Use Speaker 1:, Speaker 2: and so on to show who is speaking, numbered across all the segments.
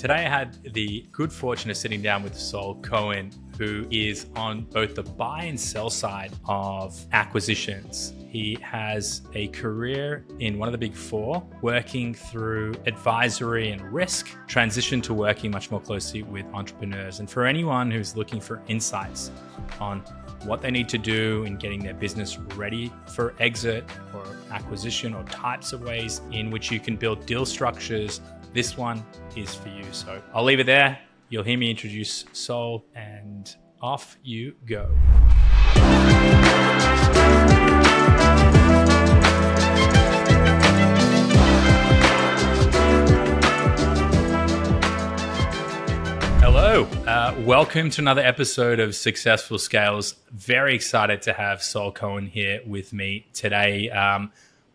Speaker 1: Today I had the good fortune of sitting down with Saul Cohen, who is on both the buy and sell side of acquisitions. He has a career in one of the big four, working through advisory and risk, transitioned to working much more closely with entrepreneurs. And for anyone who's looking for insights on what they need to do in getting their business ready for exit or acquisition, or types of ways in which you can build deal structures, this one is for you. So I'll leave it there. You'll hear me introduce Saul, and off you go. Hello, welcome to another episode of Successful Scales. Very excited to have Saul Cohen here with me today.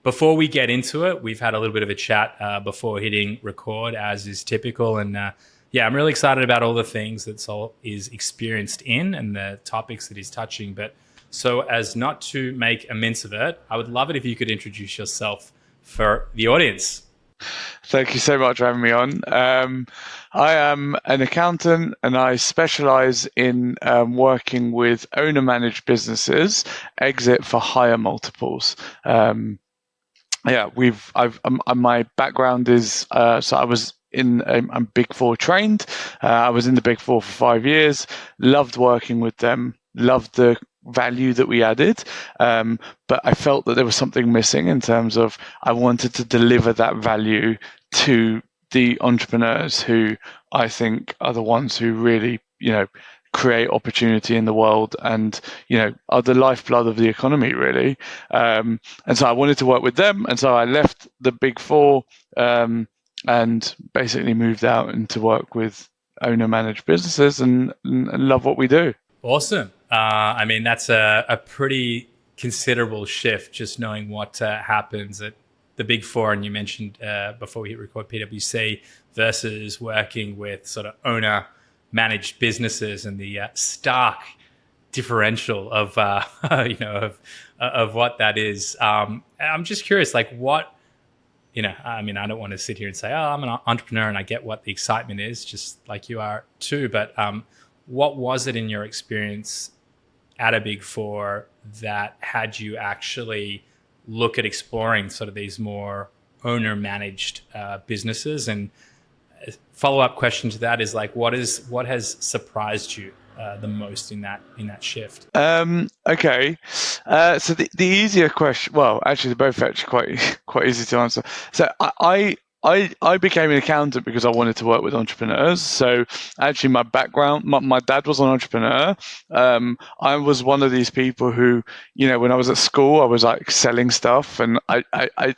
Speaker 1: Before we get into it, we've had a little bit of a chat before hitting record, as is typical. And I'm really excited about all the things that Saul is experienced in and the topics that he's touching. But so as not to make a mince of it, I would love it if you could introduce yourself for the audience.
Speaker 2: Thank you so much for having me on. I am an accountant and I specialize in working with owner-managed businesses, exit for higher multiples. My background is, so I was I'm Big Four trained. I was in the Big Four for 5 years, loved working with them, loved the value that we added. But I felt that there was something missing in terms of I wanted to deliver that value to the entrepreneurs who I think are the ones who really, create opportunity in the world and, are the lifeblood of the economy, really. And so I wanted to work with them. And so I left the Big Four and basically moved out and to work with owner-managed businesses and love what we do.
Speaker 1: Awesome. That's a pretty considerable shift, just knowing what happens at the Big Four. And you mentioned before we hit record PwC versus working with sort of owner-managed businesses and the stark differential of of what that is. I'm just curious, I don't want to sit here and say, I'm an entrepreneur and I get what the excitement is, just like you are too. But what was it in your experience at a Big Four that had you actually look at exploring sort of these more owner-managed businesses? And a follow-up question to that is what has surprised you the most in that shift?
Speaker 2: Okay. So the easier question, well, actually they're both actually quite easy to answer. So I became an accountant because I wanted to work with entrepreneurs. So actually my background, my dad was an entrepreneur. I was one of these people who, when I was at school, I was like selling stuff, and I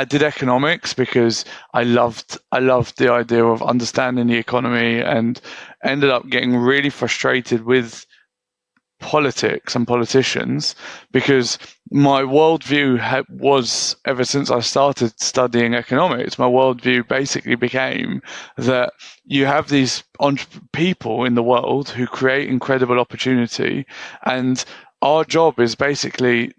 Speaker 2: did economics because I loved the idea of understanding the economy, and ended up getting really frustrated with politics and politicians because my worldview was, ever since I started studying economics, my worldview basically became that you have these people in the world who create incredible opportunity, and our job is basically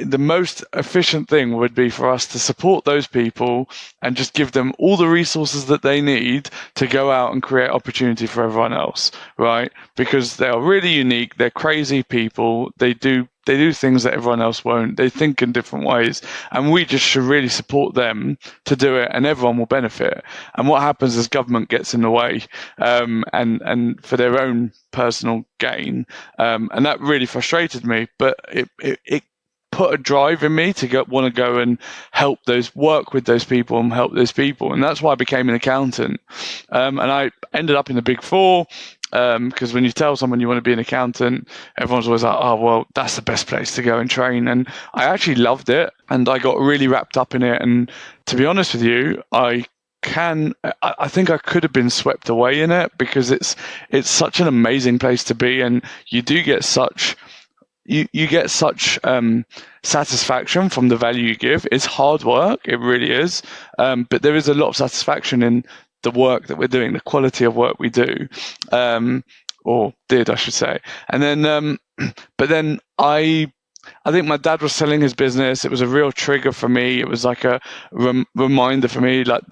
Speaker 2: the most efficient thing would be for us to support those people and just give them all the resources that they need to go out and create opportunity for everyone else, right? Because they are really unique. They're crazy people. They do things that everyone else won't. They think in different ways, and we just should really support them to do it, and everyone will benefit. And what happens is government gets in the way, and for their own personal gain, and that really frustrated me. But it put a drive in me to want to go and work with those people and help those people. And that's why I became an accountant. And I ended up in the Big Four, because when you tell someone you want to be an accountant, everyone's always like, oh, well, that's the best place to go and train. And I actually loved it, and I got really wrapped up in it. And to be honest with you, I think I could have been swept away in it because it's such an amazing place to be, and you do get such you get such satisfaction from the value you give. It's hard work, it really is, but there is a lot of satisfaction in the work that we're doing, the quality of work we do, or did, I should say. And then, but then I think my dad was selling his business. It was a real trigger for me. It was like a reminder for me, like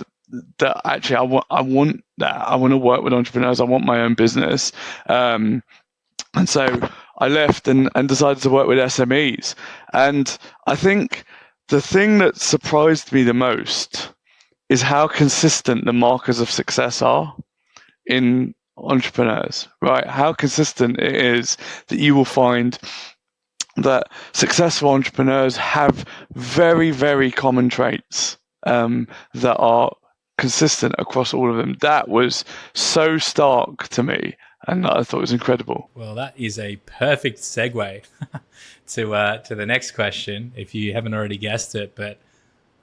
Speaker 2: that actually I want that. I want to work with entrepreneurs. I want my own business. And so I left and decided to work with SMEs. And I think the thing that surprised me the most is how consistent the markers of success are in entrepreneurs, right? How consistent it is that you will find that successful entrepreneurs have very, very common traits that are consistent across all of them. That was so stark to me, and I thought it was incredible.
Speaker 1: Well, that is a perfect segue to the next question, if you haven't already guessed it. But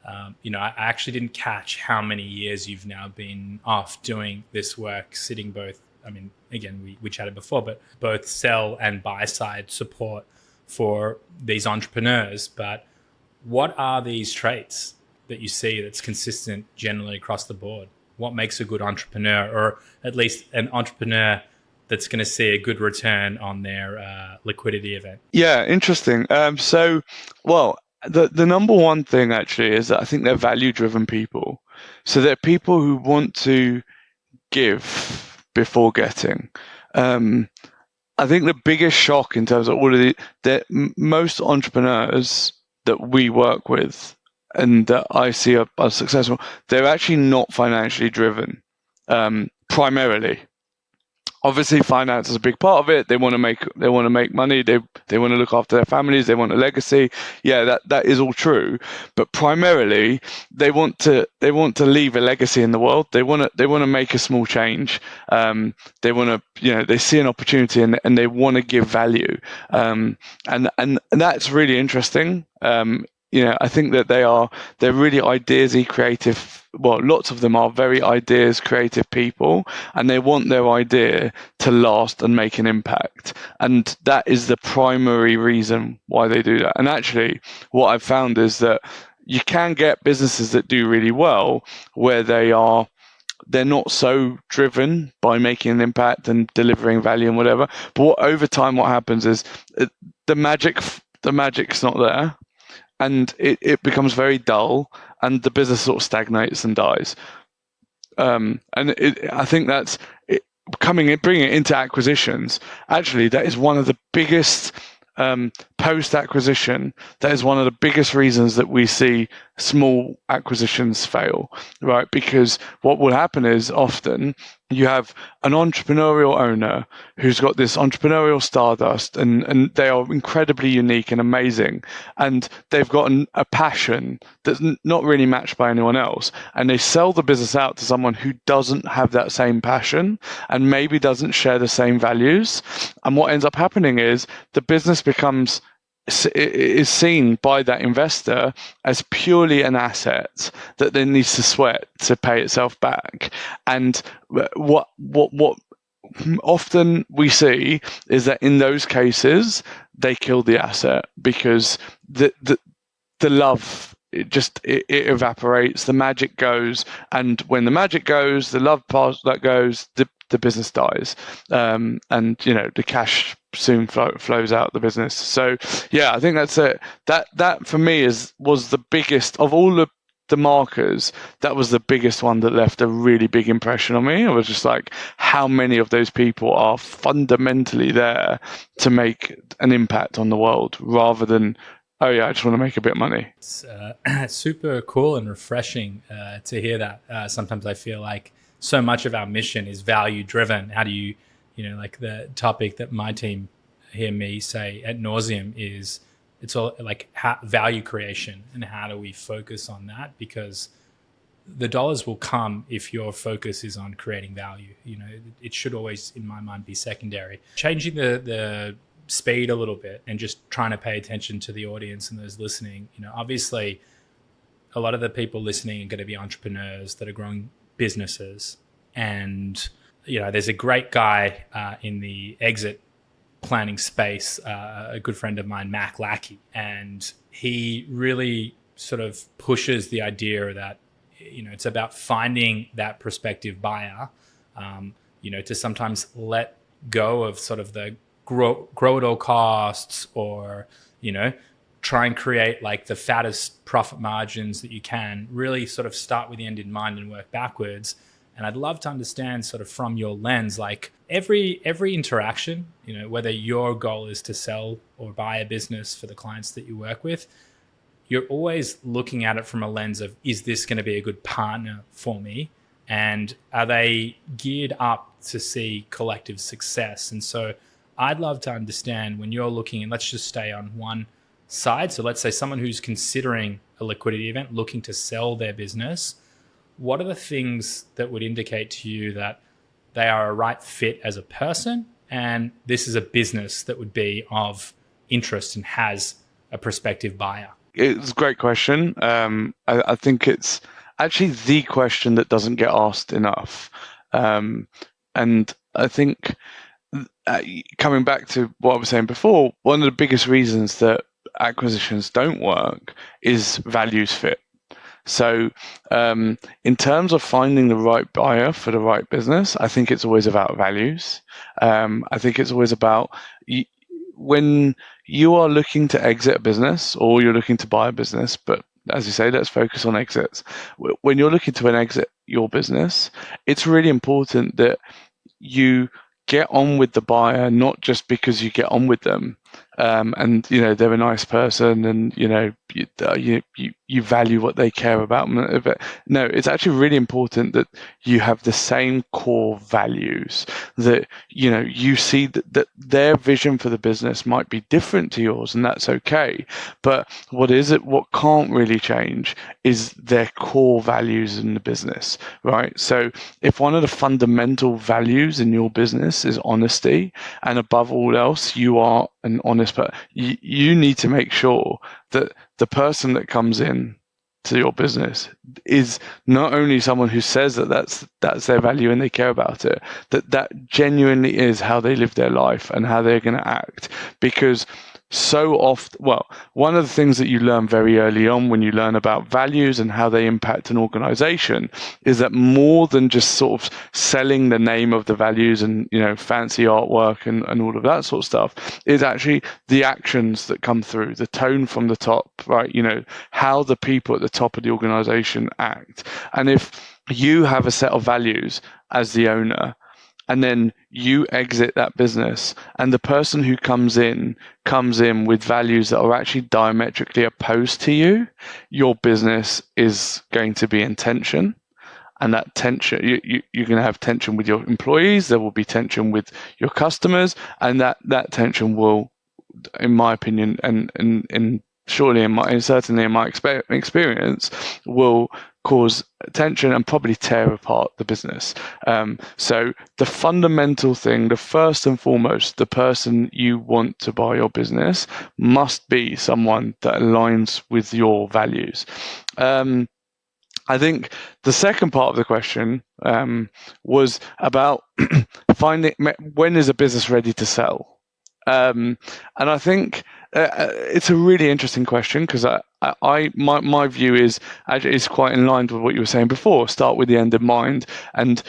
Speaker 1: I actually didn't catch how many years you've now been off doing this work, sitting both. I mean, again, we chatted before, but both sell and buy side support for these entrepreneurs. But what are these traits that you see that's consistent generally across the board? What makes a good entrepreneur, or at least an entrepreneur that's going to see a good return on their liquidity event?
Speaker 2: Yeah, interesting. The number one thing actually is that I think they're value-driven people. So they're people who want to give before getting. I think the biggest shock in terms of all of most entrepreneurs that we work with and that I see are successful, they're actually not financially driven, primarily. Obviously, finance is a big part of it. They want to make money. They want to look after their families. They want a legacy. Yeah, that is all true. But primarily, they want to leave a legacy in the world. They want to make a small change. They want to, they see an opportunity and they want to give value. And that's really interesting. I think that they're really ideasy, creative. Well, lots of them are very ideas, creative people, and they want their idea to last and make an impact. And that is the primary reason why they do that. And actually, what I've found is that you can get businesses that do really well where they're not so driven by making an impact and delivering value and whatever. But over time, what happens is the magic's not there. And it becomes very dull, and the business sort of stagnates and dies. I think that's it, bringing it into acquisitions. Actually, that is one of the biggest post-acquisition. That is one of the biggest reasons that we see small acquisitions fail, right? Because what will happen is often you have an entrepreneurial owner who's got this entrepreneurial stardust, and they are incredibly unique and amazing, and they've got a passion that's not really matched by anyone else, and they sell the business out to someone who doesn't have that same passion and maybe doesn't share the same values. And what ends up happening is the business is seen by that investor as purely an asset that then needs to sweat to pay itself back. And what often we see is that in those cases they kill the asset because the love it evaporates, the magic goes, and when the magic goes, the love part that goes, the business dies, and the cash soon flows out the business. So yeah, I think that's it. That for me was the biggest of all the markers. That was the biggest one that left a really big impression on me. I was just like, how many of those people are fundamentally there to make an impact on the world rather than, oh yeah, I just want to make a bit of money.
Speaker 1: It's super cool and refreshing to hear that. Sometimes I feel like so much of our mission is value driven. How do you, like the topic that my team hear me say ad nauseum is, it's all like value creation, and how do we focus on that? Because the dollars will come if your focus is on creating value. It should always, in my mind, be secondary. Changing the speed a little bit and just trying to pay attention to the audience and those listening. Obviously a lot of the people listening are going to be entrepreneurs that are growing businesses, and there's a great guy in the exit planning space, a good friend of mine, Mac Lackey, and he really sort of pushes the idea that it's about finding that prospective buyer, to sometimes let go of sort of the grow at all costs, or try and create like the fattest profit margins that you can. Really sort of start with the end in mind and work backwards. And I'd love to understand sort of from your lens, like every interaction, whether your goal is to sell or buy a business for the clients that you work with, you're always looking at it from a lens of, is this going to be a good partner for me? And are they geared up to see collective success? And so I'd love to understand when you're looking, and let's just stay on one side. So let's say someone who's considering a liquidity event, looking to sell their business, what are the things that would indicate to you that they are a right fit as a person and this is a business that would be of interest and has a prospective buyer?
Speaker 2: It's a great question. I think it's actually the question that doesn't get asked enough. And I think coming back to what I was saying before, one of the biggest reasons that acquisitions don't work is values fit. So in terms of finding the right buyer for the right business, I think it's always about values. I think it's always about when you are looking to exit a business or you're looking to buy a business, but as you say, let's focus on exits. When you're looking to exit your business, it's really important that you get on with the buyer, not just because you get on with them, and they're a nice person, and you value what they care about. No, it's actually really important that you have the same core values. That you see that their vision for the business might be different to yours, and that's okay. But what can't really change is their core values in the business, right? So if one of the fundamental values in your business is honesty, and above all else, you are an honest person, you need to make sure that the person that comes in to your business is not only someone who says that that's their value and they care about it, that genuinely is how they live their life and how they're going to act. Because so often, one of the things that you learn very early on when you learn about values and how they impact an organization is that more than just sort of selling the name of the values and fancy artwork and all of that sort of stuff, is actually the actions that come through, the tone from the top, right? How the people at the top of the organization act. And if you have a set of values as the owner, and then you exit that business, and the person who comes in with values that are actually diametrically opposed to you, your business is going to be in tension. And that tension, you're going to have tension with your employees, there will be tension with your customers, and that tension will, in my opinion, and surely certainly in my experience, will cause tension and probably tear apart the business. So the fundamental thing, the first and foremost, the person you want to buy your business must be someone that aligns with your values. I think the second part of the question was about finding when is a business ready to sell. And I think it's a really interesting question, because my view is quite in line with what you were saying before. Start with the end in mind, and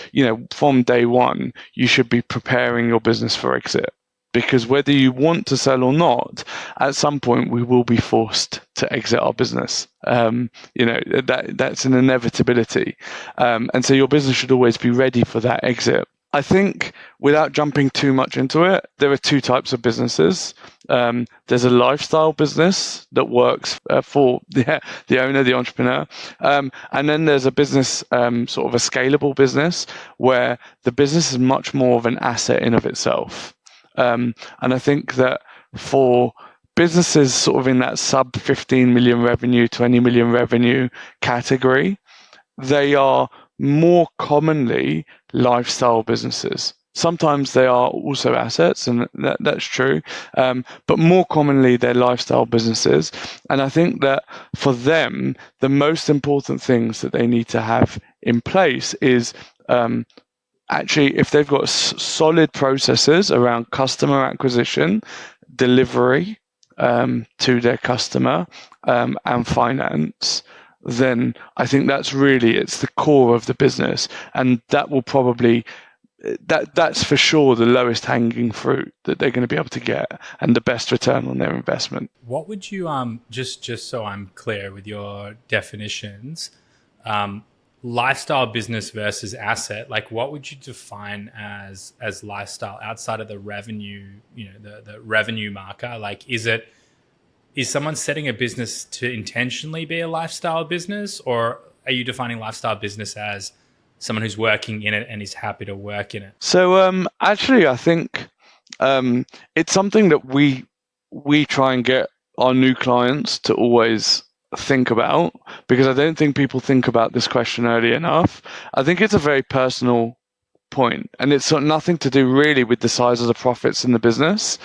Speaker 2: from day one you should be preparing your business for exit, because whether you want to sell or not, at some point we will be forced to exit our business. That's an inevitability, and so your business should always be ready for that exit. I think, without jumping too much into it, there are two types of businesses. There's a lifestyle business that works for the owner, the entrepreneur. And then there's a business, sort of a scalable business, where the business is much more of an asset in of itself. And I think that for businesses sort of in that sub 15 million revenue, 20 million revenue category, they are more commonly lifestyle businesses. Sometimes they are also assets, and that's true, but more commonly they're lifestyle businesses. And I think that for them, the most important things that they need to have in place is actually, if they've got solid processes around customer acquisition, delivery to their customer, and finance, then I think it's the core of the business, and that will probably that's for sure the lowest hanging fruit that they're going to be able to get and the best return on their investment.
Speaker 1: What would you just so I'm clear with your definitions, lifestyle business versus asset, like what would you define as lifestyle outside of the revenue, the revenue marker? Like is someone setting a business to intentionally be a lifestyle business, or are you defining lifestyle business as someone who's working in it and is happy to work in it?
Speaker 2: So actually, I think it's something that we try and get our new clients to always think about, because I don't think people think about this question early enough. I think it's a very personal point, and it's got nothing to do really with the size of the profits in the business,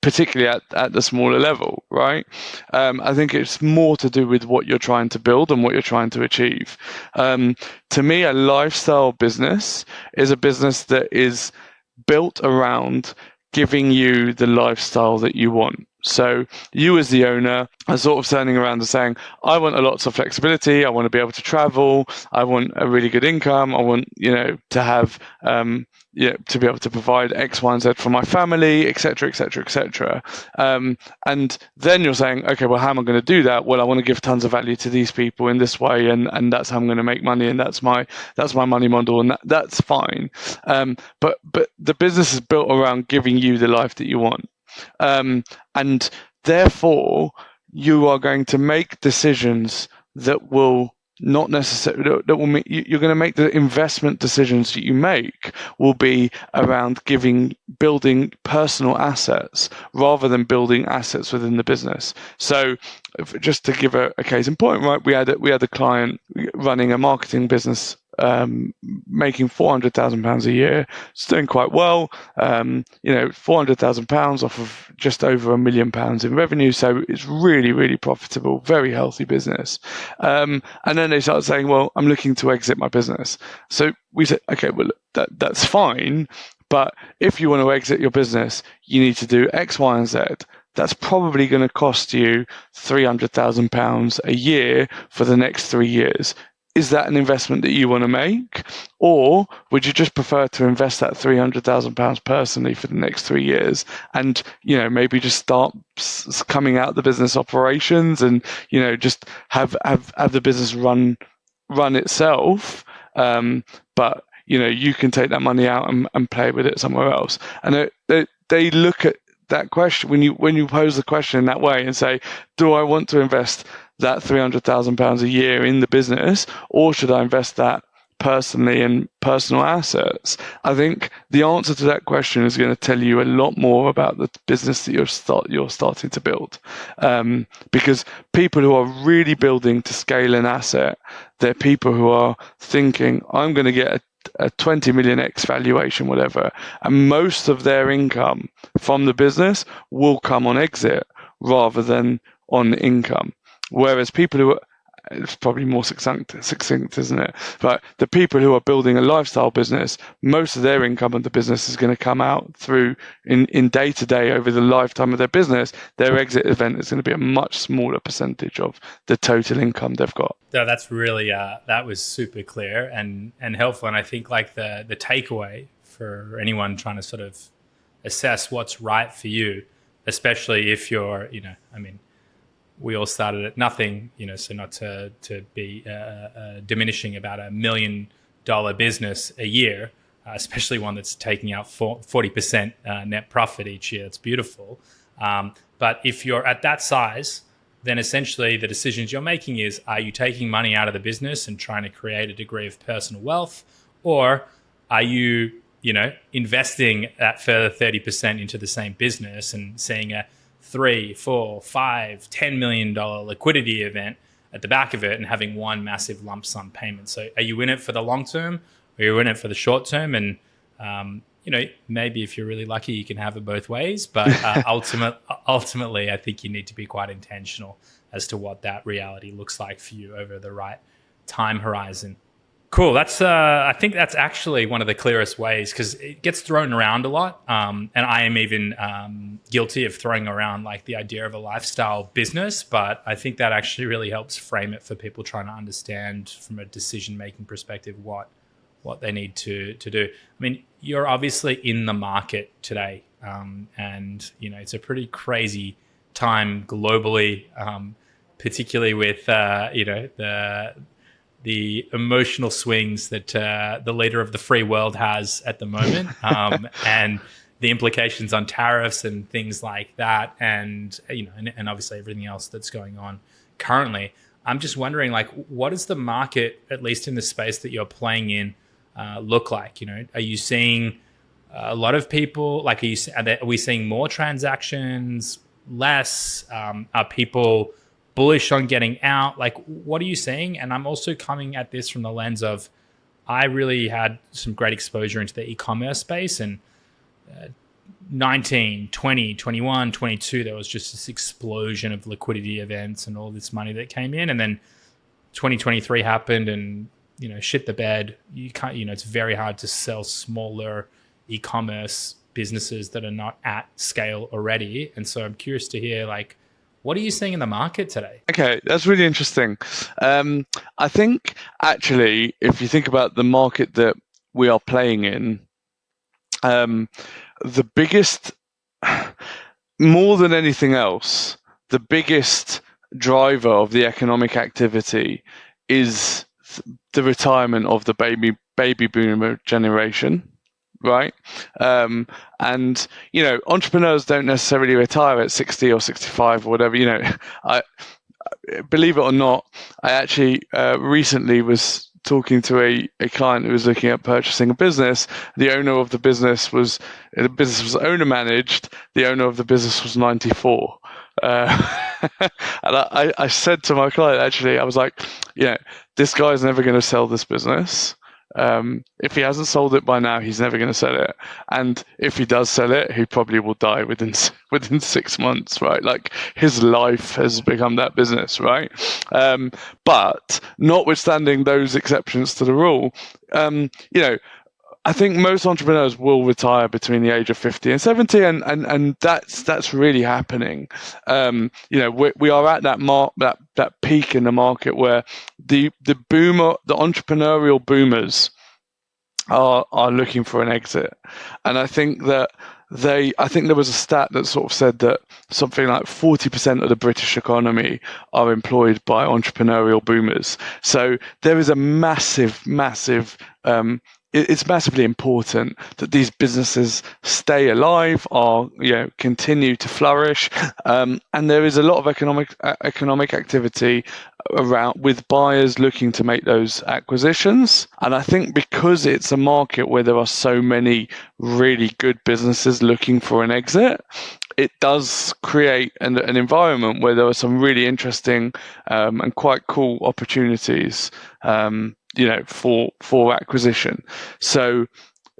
Speaker 2: particularly at the smaller level, right? I think it's more to do with what you're trying to build and what you're trying to achieve. To me, a lifestyle business is a business that is built around giving you the lifestyle that you want. So you as the owner are sort of turning around and saying, I want a lots of flexibility. I want to be able to travel. I want a really good income. I want, to have, to be able to provide X, Y, and Z for my family, et cetera, et cetera, et cetera. And then you're saying, okay, well, how am I going to do that? Well, I want to give tons of value to these people in this way, and that's how I'm going to make money, and that's my money model, and that's fine. But the business is built around giving you the life that you want. And therefore, you are going to make decisions that will not necessarily, that will make, you're going to make the investment decisions that you make will be around building personal assets rather than building assets within the business. So just to give a case in point, right, we had a client running a marketing business, making £400,000 a year. It's doing quite well. £400,000 off of just over £1 million in revenue. So it's really, really profitable, very healthy business. And then they started saying, well, I'm looking to exit my business. So we said, okay, well, that's fine. But if you want to exit your business, you need to do X, Y, and Z. That's probably going to cost you £300,000 a year for the next 3 years. Is that an investment that you want to make? Or would you just prefer to invest that £300,000 personally for the next 3 years and, maybe just start coming out the business operations and, just have the business run itself. But, you can take that money out and play with it somewhere else. And they look at that question when you pose the question in that way and say, do I want to invest that £300,000 a year in the business, or should I invest that personally in personal assets? I think the answer to that question is going to tell you a lot more about the business that you're starting to build. Because people who are really building to scale an asset, they're people who are thinking, I'm going to get a 20 million X valuation, whatever, and most of their income from the business will come on exit rather than on income. Whereas people who are, it's probably more succinct, isn't it? But the people who are building a lifestyle business, most of their income of the business is going to come out through in day to day over the lifetime of their business. Their exit event is going to be a much smaller percentage of the total income they've got.
Speaker 1: No, that's really that was super clear and helpful. And I think like the takeaway for anyone trying to sort of assess what's right for you, especially if you're, we all started at nothing, so not to be diminishing about $1 million business a year, especially one that's taking out 40% net profit each year. It's beautiful. But if you're at that size, then essentially the decisions you're making is, are you taking money out of the business and trying to create a degree of personal wealth? Or are you, investing that further 30% into the same business and seeing a $3, $4, $5, $10 million liquidity event at the back of it and having one massive lump sum payment? So are you in it for the long term, or are you in it for the short term? And, maybe if you're really lucky, you can have it both ways. But ultimately, I think you need to be quite intentional as to what that reality looks like for you over the right time horizon. Cool. That's I think that's actually one of the clearest ways, because it gets thrown around a lot. And I am even guilty of throwing around like the idea of a lifestyle business. But I think that actually really helps frame it for people trying to understand from a decision-making perspective what what they need to do. I mean, you're obviously in the market today, and it's a pretty crazy time globally, particularly with the emotional swings that the leader of the free world has at the moment, and the implications on tariffs and things like that, and and obviously everything else that's going on currently. I'm just wondering, like, what does the market, at least in the space that you're playing in, look like? Are you seeing a lot of people? Like, are we seeing more transactions, less? Are people bullish on getting out? Like, what are you seeing? And I'm also coming at this from the lens of, I really had some great exposure into the e-commerce space, and 19, 20, 21, 22, there was just this explosion of liquidity events and all this money that came in. And then 2023 happened and, shit the bed. You can't, it's very hard to sell smaller e-commerce businesses that are not at scale already. And so I'm curious to hear, like, what are you seeing in the market today?
Speaker 2: Okay, that's really interesting. I think actually, if you think about the market that we are playing in, the biggest, more than anything else, the biggest driver of the economic activity is the retirement of the baby boomer generation, right? And entrepreneurs don't necessarily retire at 60 or 65 or whatever. I believe it or not, I actually recently was talking to a client who was looking at purchasing a business. The owner of the business was owner managed. The owner of the business was 94. And I said to my client, actually, I was like, this guy's never going to sell this business. If he hasn't sold it by now, he's never going to sell it. And if he does sell it, he probably will die within 6 months, right? Like, his life has become that business, right? But notwithstanding those exceptions to the rule, I think most entrepreneurs will retire between the age of 50 and 70, and that's really happening. We are at that peak in the market where the entrepreneurial boomers are looking for an exit, and I think that I think there was a stat that sort of said that something like 40% of the British economy are employed by entrepreneurial boomers. So there is a massive it's massively important that these businesses stay alive, or continue to flourish, and there is a lot of economic activity around with buyers looking to make those acquisitions. And I think because it's a market where there are so many really good businesses looking for an exit, it does create an environment where there are some really interesting and quite cool opportunities for acquisition. So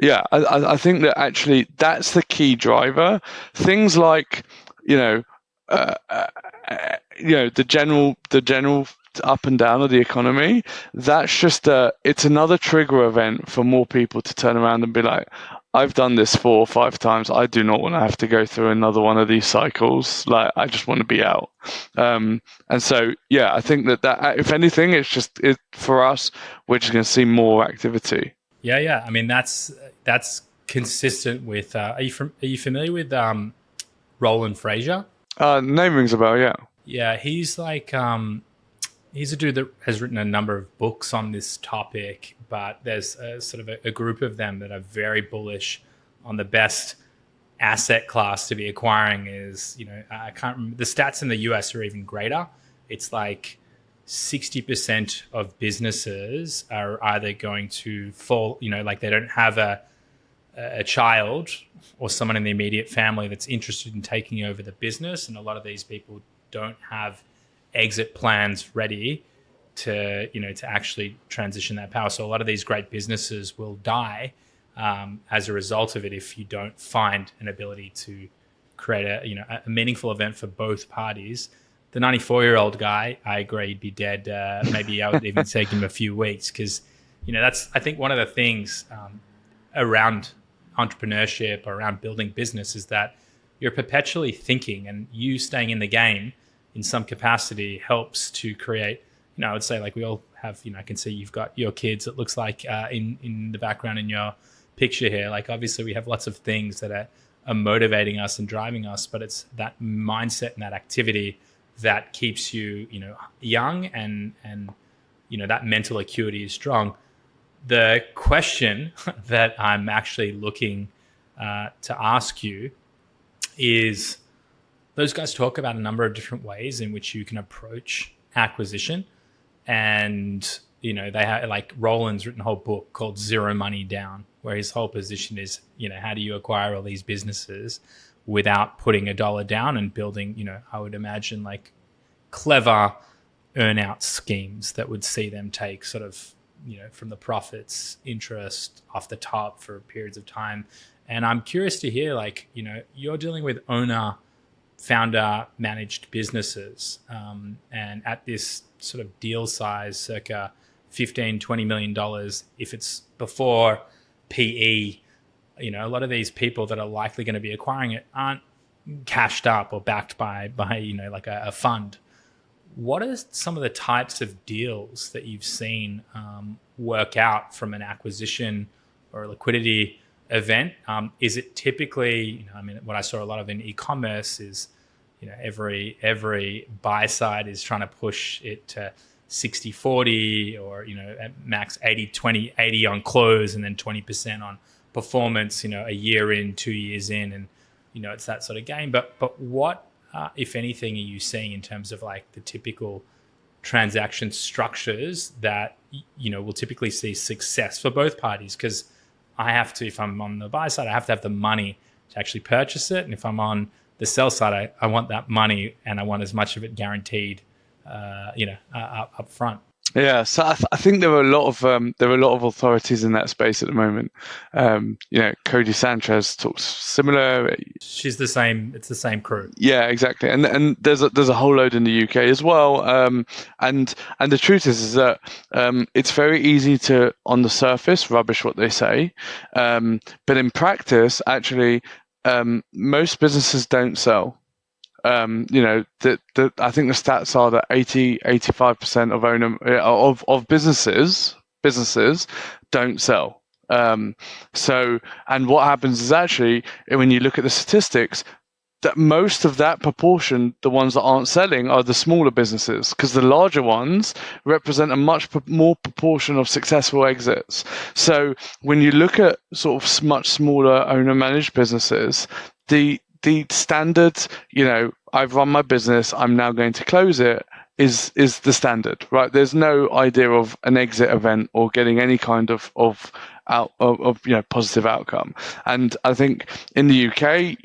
Speaker 2: yeah, I think that actually that's the key driver. Things like the general up and down of the economy, that's just it's another trigger event for more people to turn around and be like, I've done this 4 or 5 times. I do not want to have to go through another one of these cycles. Like, I just want to be out. And so, yeah, I think that if anything, for us, we're just going to see more activity.
Speaker 1: Yeah. I mean, that's consistent with. Are you familiar with Roland Fraser?
Speaker 2: Name rings a bell. Yeah.
Speaker 1: Yeah, he's like he's a dude that has written a number of books on this topic, but there's sort of a group of them that are very bullish on the best asset class to be acquiring is, I can't remember, the stats in the US are even greater. It's like 60% of businesses are either going to fall, like they don't have a child or someone in the immediate family that's interested in taking over the business. And a lot of these people don't have exit plans ready to actually transition that power. So a lot of these great businesses will die as a result of it if you don't find an ability to create a meaningful event for both parties. The 94-year-old guy, I agree, he'd be dead. Maybe I would even take him a few weeks because, that's, I think, one of the things around entrepreneurship, around building business, is that you're perpetually thinking, and you staying in the game in some capacity helps to create, I would say, like, we all have, I can see you've got your kids. It looks like in the background in your picture here. Like obviously we have lots of things that are motivating us and driving us, but it's that mindset and that activity that keeps you, young and that mental acuity is strong. The question that I'm actually looking to ask you is, those guys talk about a number of different ways in which you can approach acquisition. And, they have, like, Roland's written a whole book called Zero Money Down, where his whole position is, how do you acquire all these businesses without putting a dollar down and building, I would imagine like clever earn-out schemes that would see them take sort of, from the profits, interest off the top for periods of time. And I'm curious to hear, like, you're dealing with founder managed businesses, and at this sort of deal size, circa $15-20 million, if it's before PE, a lot of these people that are likely going to be acquiring it aren't cashed up or backed by like a fund. What are some of the types of deals that you've seen work out from an acquisition or a liquidity event? Is it typically, what I saw a lot of in e-commerce is, every buy side is trying to push it to 60-40 or, at max 80-20, 80 on close and then 20% on performance, a year in, 2 years in, and, it's that sort of game. But what, if anything, are you seeing in terms of like the typical transaction structures that, will typically see success for both parties? Because I have to, if I'm on the buy side, I have to have the money to actually purchase it. And if I'm on the sell side, I want that money and I want as much of it guaranteed, up front.
Speaker 2: Yeah, so I think there are a lot of authorities in that space at the moment. Cody Sanchez talks similar.
Speaker 1: She's the same. It's the same crew.
Speaker 2: Yeah, exactly. And there's a whole load in the UK as well. And the truth is that it's very easy to, on the surface, rubbish what they say, but in practice, actually, most businesses don't sell. I think the stats are that 85% of businesses don't sell. And what happens is actually, when you look at the statistics, that most of that proportion, the ones that aren't selling, are the smaller businesses, because the larger ones represent a much more proportion of successful exits. So when you look at sort of much smaller owner-managed businesses, the standard, I've run my business, I'm now going to close it, is the standard, right? There's no idea of an exit event or getting any kind of positive outcome. And I think in the UK,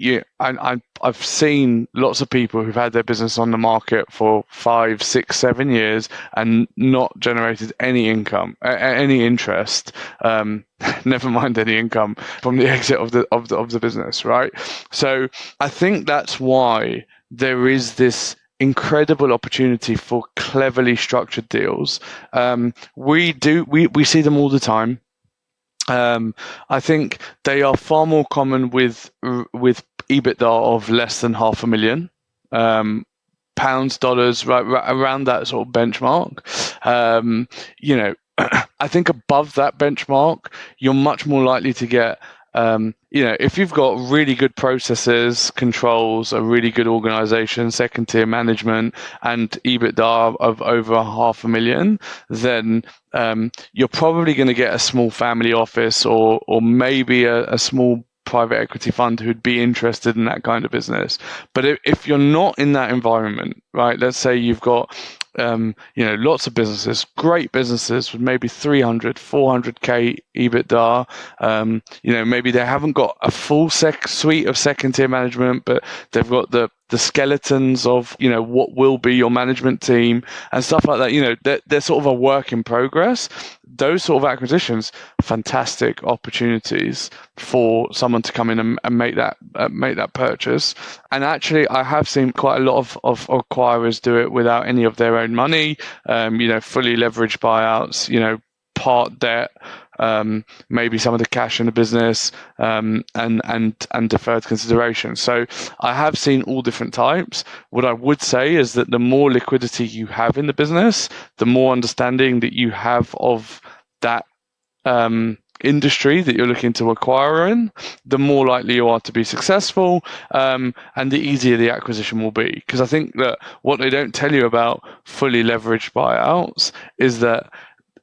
Speaker 2: I've seen lots of people who've had their business on the market for 5, 6, 7 years and not generated any income, any interest, never mind any income from the exit of the business, right? So I think that's why there is this incredible opportunity for cleverly structured deals. We see them all the time. I think they are far more common with EBITDA of less than $500,000, pounds, dollars, right around that sort of benchmark. I think above that benchmark, you're much more likely to get, if you've got really good processes, controls, a really good organization, second tier management, and EBITDA of over $500,000, then you're probably going to get a small family office or maybe a small private equity fund who'd be interested in that kind of business. But if you're not in that environment, right, let's say you've got lots of businesses, great businesses with maybe 300, 400K EBITDA. Maybe they haven't got a full suite of second tier management, but they've got the skeletons of, what will be your management team and stuff like that. They're sort of a work in progress. Those sort of acquisitions, fantastic opportunities for someone to come in and make that purchase. And actually, I have seen quite a lot of acquirers do it without any of their own money, fully leveraged buyouts, part debt, maybe some of the cash in the business, and deferred consideration. So I have seen all different types. What I would say is that the more liquidity you have in the business, the more understanding that you have of that industry that you're looking to acquire in, the more likely you are to be successful, and the easier the acquisition will be. Because I think that what they don't tell you about fully leveraged buyouts is that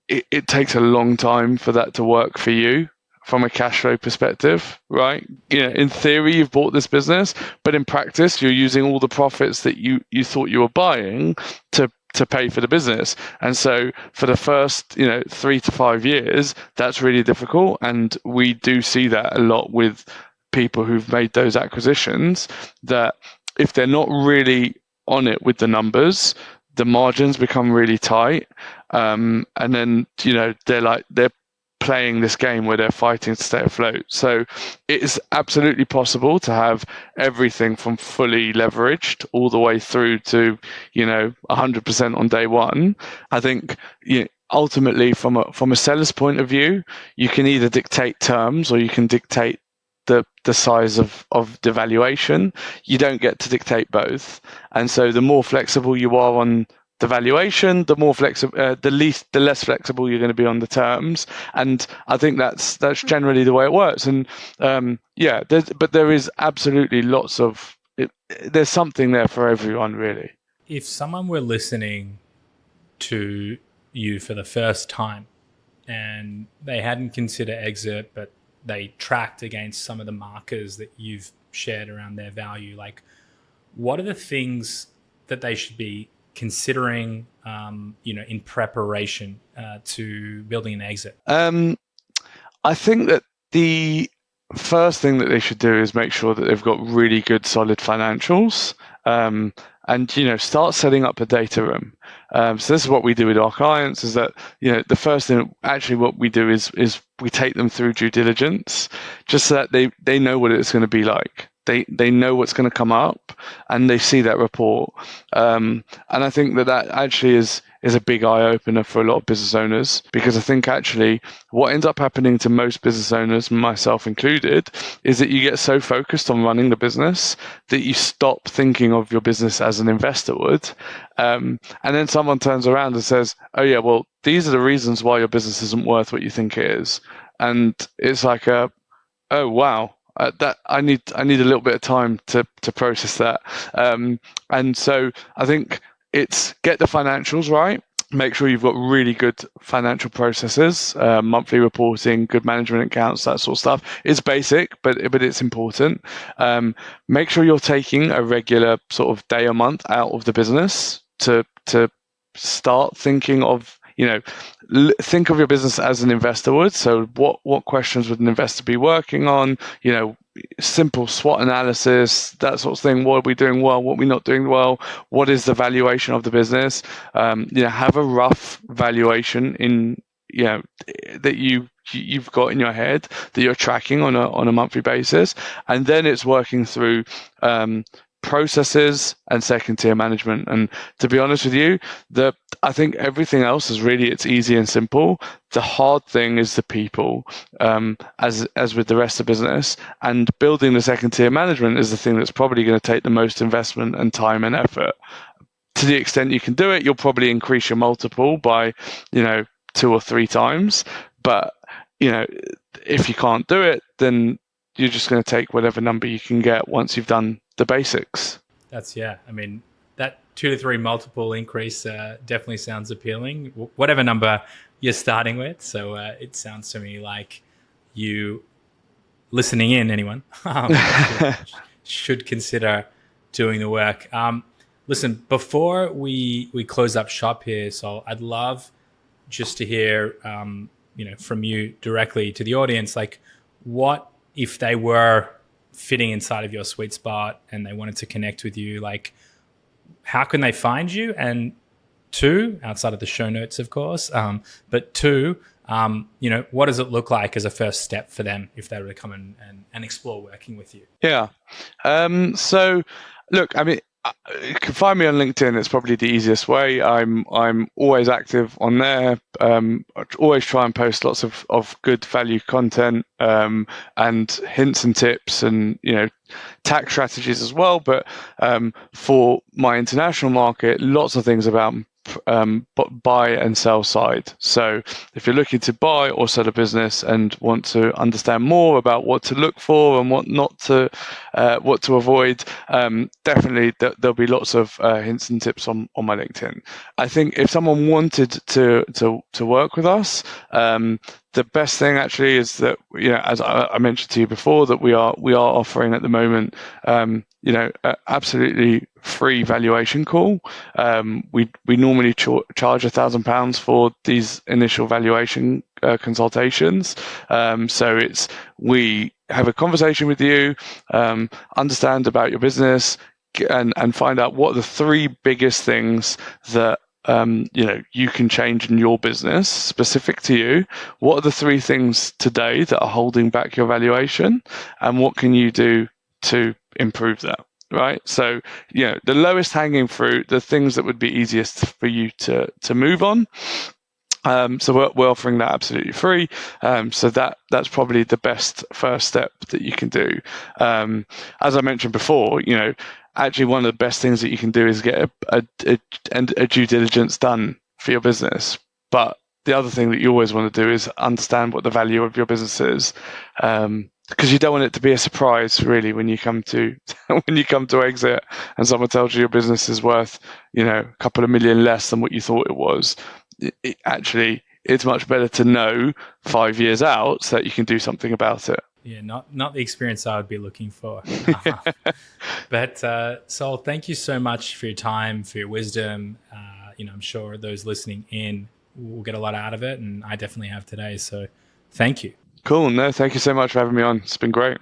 Speaker 2: it takes a long time for that to work for you from a cash flow perspective, right? In theory, you've bought this business, but in practice, you're using all the profits that you thought you were buying to pay for the business. And so for the first 3 to 5 years, that's really difficult. And we do see that a lot with people who've made those acquisitions, that if they're not really on it with the numbers, the margins become really tight. And then they're playing this game where they're fighting to stay afloat. So it's absolutely possible to have everything from fully leveraged all the way through to 100% on day one. I think ultimately from a seller's point of view, you can either dictate terms or you can dictate the size of the valuation. You don't get to dictate both. And so the more flexible you are on the valuation, the more flexible, the less flexible you're going to be on the terms. And I think that's generally the way it works. And but there is absolutely lots of there's something there for everyone, really.
Speaker 1: If someone were listening to you for the first time and they hadn't considered exit, but they tracked against some of the markers that you've shared around their value, like what are the things that they should be considering, in preparation to building an exit?
Speaker 2: I think that the first thing that they should do is make sure that they've got really good, solid financials, and start setting up a data room. So this is what we do with our clients. Is that the first thing, actually, what we do is we take them through due diligence, just so that they know what it's going to be like. They know what's going to come up, and they see that report. And I think that actually is a big eye opener for a lot of business owners, because I think actually what ends up happening to most business owners, myself included, is that you get so focused on running the business that you stop thinking of your business as an investor would. And then someone turns around and says, "Oh yeah, well, these are the reasons why your business isn't worth what you think it is." And it's like oh wow. That I need a little bit of time to process that, and so I think it's get the financials right. Make sure you've got really good financial processes, monthly reporting, good management accounts, that sort of stuff. It's basic, but it's important. Make sure you're taking a regular sort of day a month out of the business to start thinking of. Think of your business as an investor would. So what questions would an investor be working on? Simple SWOT analysis, that sort of thing. What are we doing well? What are we not doing well? What is the valuation of the business? Have a rough valuation in that you've got in your head that you're tracking on a monthly basis, and then it's working through processes and second tier management. And to be honest with you, I think everything else is really, it's easy and simple. The hard thing is the people, as with the rest of business, and building the second tier management is the thing that's probably going to take the most investment and time and effort. To the extent you can do it, you'll probably increase your multiple by 2 or 3 times. But if you can't do it, then you're just going to take whatever number you can get once you've done the basics.
Speaker 1: That 2 to 3 multiple increase definitely sounds appealing, whatever number you're starting with. So it sounds to me like you, listening in, anyone, should consider doing the work. Listen, before we close up shop here, so I'd love just to hear from you directly to the audience, like what if they were fitting inside of your sweet spot and they wanted to connect with you, like how can they find you? And 2, outside of the show notes, of course, but 2, what does it look like as a first step for them if they were to come and explore working with you?
Speaker 2: Yeah. So look, You can find me on LinkedIn. It's probably the easiest way. I'm always active on there. I always try and post lots of good value content, and hints and tips, and tax strategies as well. But for my international market, lots of things about buy and sell side. So if you're looking to buy or sell a business and want to understand more about what to look for and what not to, what to avoid, definitely there'll be lots of hints and tips on my LinkedIn. I think if someone wanted to work with us, the best thing actually is that, as I mentioned to you before, that we are offering at the moment, absolutely free valuation call. We normally charge £1,000 for these initial valuation consultations. So we have a conversation with you, understand about your business, and find out what are the three biggest things that you can change in your business specific to you. What are the three things today that are holding back your valuation, and what can you do to improve that? Right. So, the lowest hanging fruit, the things that would be easiest for you to move on. So we're offering that absolutely free. So that's probably the best first step that you can do. As I mentioned before, actually one of the best things that you can do is get a due diligence done for your business. But the other thing that you always want to do is understand what the value of your business is. Because you don't want it to be a surprise, really, when you come to exit and someone tells you your business is worth, a couple of million less than what you thought it was. Actually, it's much better to know 5 years out so that you can do something about it.
Speaker 1: Yeah, not the experience I would be looking for. But Saul, thank you so much for your time, for your wisdom. I'm sure those listening in will get a lot out of it, and I definitely have today. So thank you.
Speaker 2: Cool. No, thank you so much for having me on. It's been great.